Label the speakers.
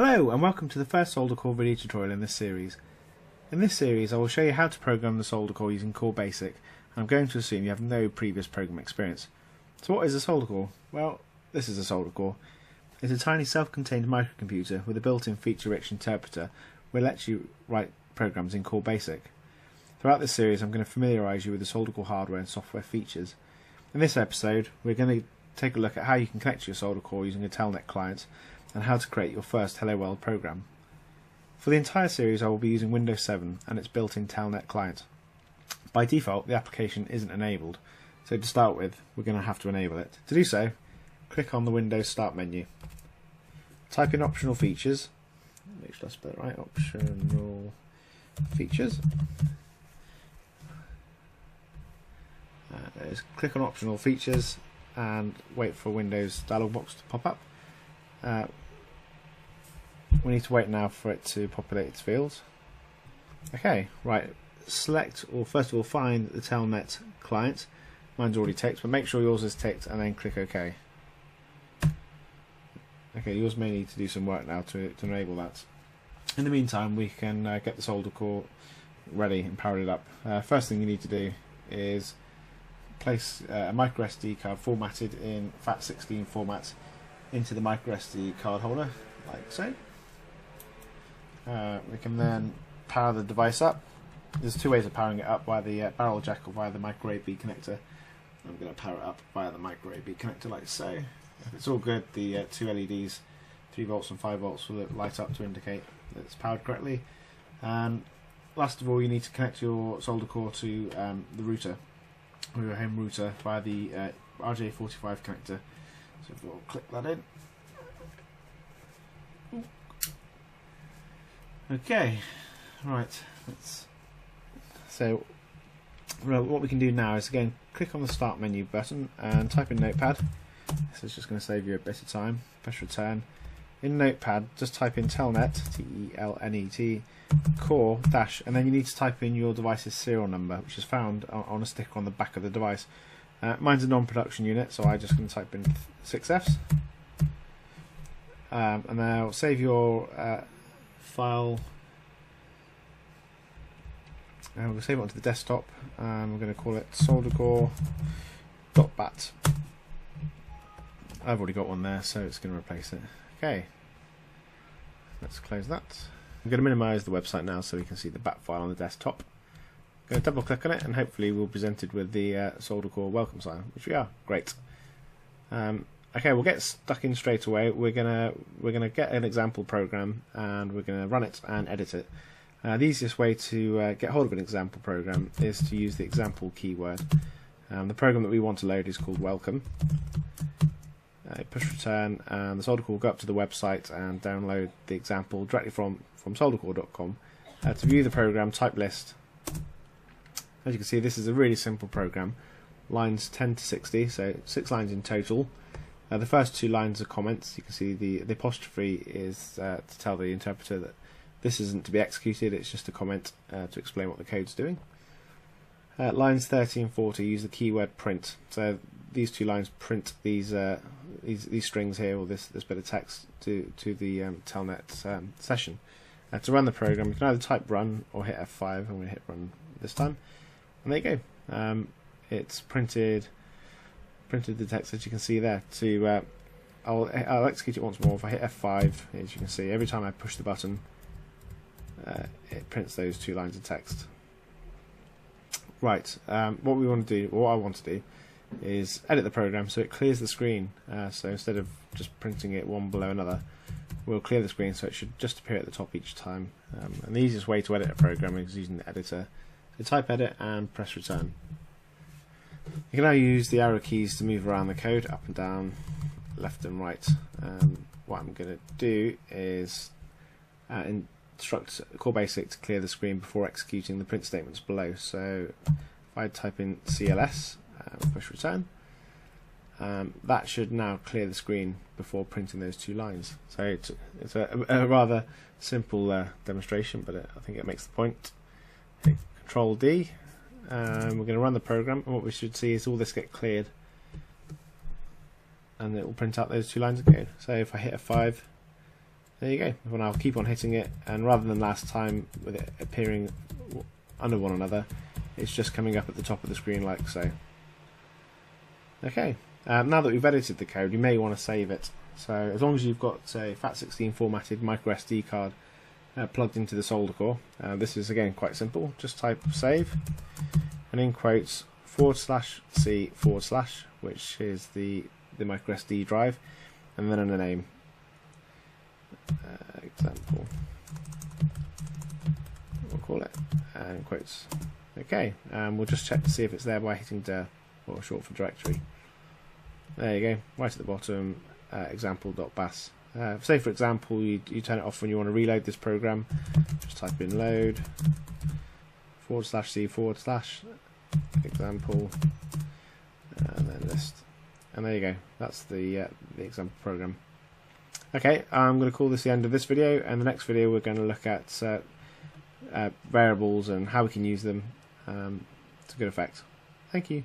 Speaker 1: Hello and welcome to the first SolderCore video tutorial in this series. In this series I will show you how to program the SolderCore using CoreBASIC, and I'm going to assume you have no previous program experience. So what is a SolderCore? Well, this is a SolderCore. It's a tiny self-contained microcomputer with a built-in feature-rich interpreter which lets you write programs in CoreBASIC. Throughout this series I'm going to familiarise you with the SolderCore hardware and software features. In this episode we're going to take a look at how you can connect to your SolderCore using a telnet client and how to create your first Hello World program. For the entire series I will be using Windows 7 and its built-in telnet client. By default the application isn't enabled, so to start with we're going to have to enable it. To do so, click on the Windows Start menu. Type in optional features. Make sure I spell it right. Optional features. Click on optional features and wait for Windows dialog box to pop up. We need to wait now for it to populate its fields. Okay, right. Select, or first of all find the telnet client. Mine's already ticked, but make sure yours is ticked and then click OK. Okay, yours may need to do some work now to enable that. In the meantime, we can get the SolderCore ready and power it up. First thing you need to do is place a micro SD card formatted in FAT16 format into the micro SD card holder, like so. We can then power the device up. There's two ways of powering it up, via the barrel jack or via the micro AB connector. I'm going to power it up via the micro AB connector like so. If it's all good, the two LEDs, 3 volts and 5 volts, will light up to indicate that it's powered correctly. And last of all, you need to connect your SolderCore to the router, or your home router, via the RJ45 connector. So if we'll click that in. Okay, right. So what we can do now is again click on the Start menu button and type in Notepad. This is just going to save you a bit of time. Press Return. In Notepad, just type in telnet, T-E-L-N-E-T, core dash, and then you need to type in your device's serial number, which is found on a sticker on the back of the device. Mine's a non-production unit, so I'm just going to type in 6Fs, and then I'll save your file. And we'll save it onto the desktop, and we're going to call it soldercore.bat. I've already got one there, so it's going to replace it. Okay, let's close that. I'm going to minimise the website now so we can see the bat file on the desktop. I'm going to double click on it and hopefully we'll be presented with the SolderCore welcome sign, which we are. Great. Okay, we'll get stuck in straight away. We're gonna get an example program and we're gonna run it and edit it. The easiest way to get hold of an example program is to use the example keyword. The program that we want to load is called welcome. Push return, and the SolderCore will go up to the website and download the example directly from soldercore.com. To view the program, type list. As you can see, this is a really simple program. Lines 10 to 60, so 6 lines in total. The first 2 lines are comments. You can see the apostrophe is to tell the interpreter that this isn't to be executed, it's just a comment to explain what the code's doing. Lines 30 and 40 use the keyword print. So these 2 lines print these strings here, or this bit of text to the telnet session. To run the program, you can either type run or hit F5. I'm going to hit run this time, and there you go. It's printed the text that you can see there. I'll execute it once more. If I hit F5, as you can see, every time I push the button, it prints those 2 lines of text. Right. What I want to do, is edit the program so it clears the screen. So instead of just printing it one below another, we'll clear the screen so it should just appear at the top each time. And the easiest way to edit a program is using the editor. So type edit and press return. You can now use the arrow keys to move around the code, up and down, left and right. What I'm going to do is instruct CoreBASIC to clear the screen before executing the print statements below. So if I type in CLS, push return, that should now clear the screen before printing those 2 lines. So it's a rather simple demonstration, but I think it makes the point. Hit Control D. We're going to run the program, and what we should see is all this get cleared and it will print out those 2 lines of code. So if I hit F5, There you go. And I'll keep on hitting it, and rather than last time with it appearing under one another, it's just coming up at the top of the screen like so. Okay, now that we've edited the code, you may want to save it. So as long as you've got a FAT16 formatted micro SD card plugged into the SolderCore, this is again quite simple. Just type save, and in quotes /C/, which is the micro SD drive, and then a name. Example, we'll call it, and quotes. Okay, we'll just check to see if it's there by hitting dir, or short for directory. There you go, right at the bottom, example.bas. Say for example you turn it off when you want to reload this program. Just type in load /C/ example, and then list, and there you go. That's the example program. Okay, I'm going to call this the end of this video, and the next video we're going to look at variables and how we can use them to good effect. Thank you.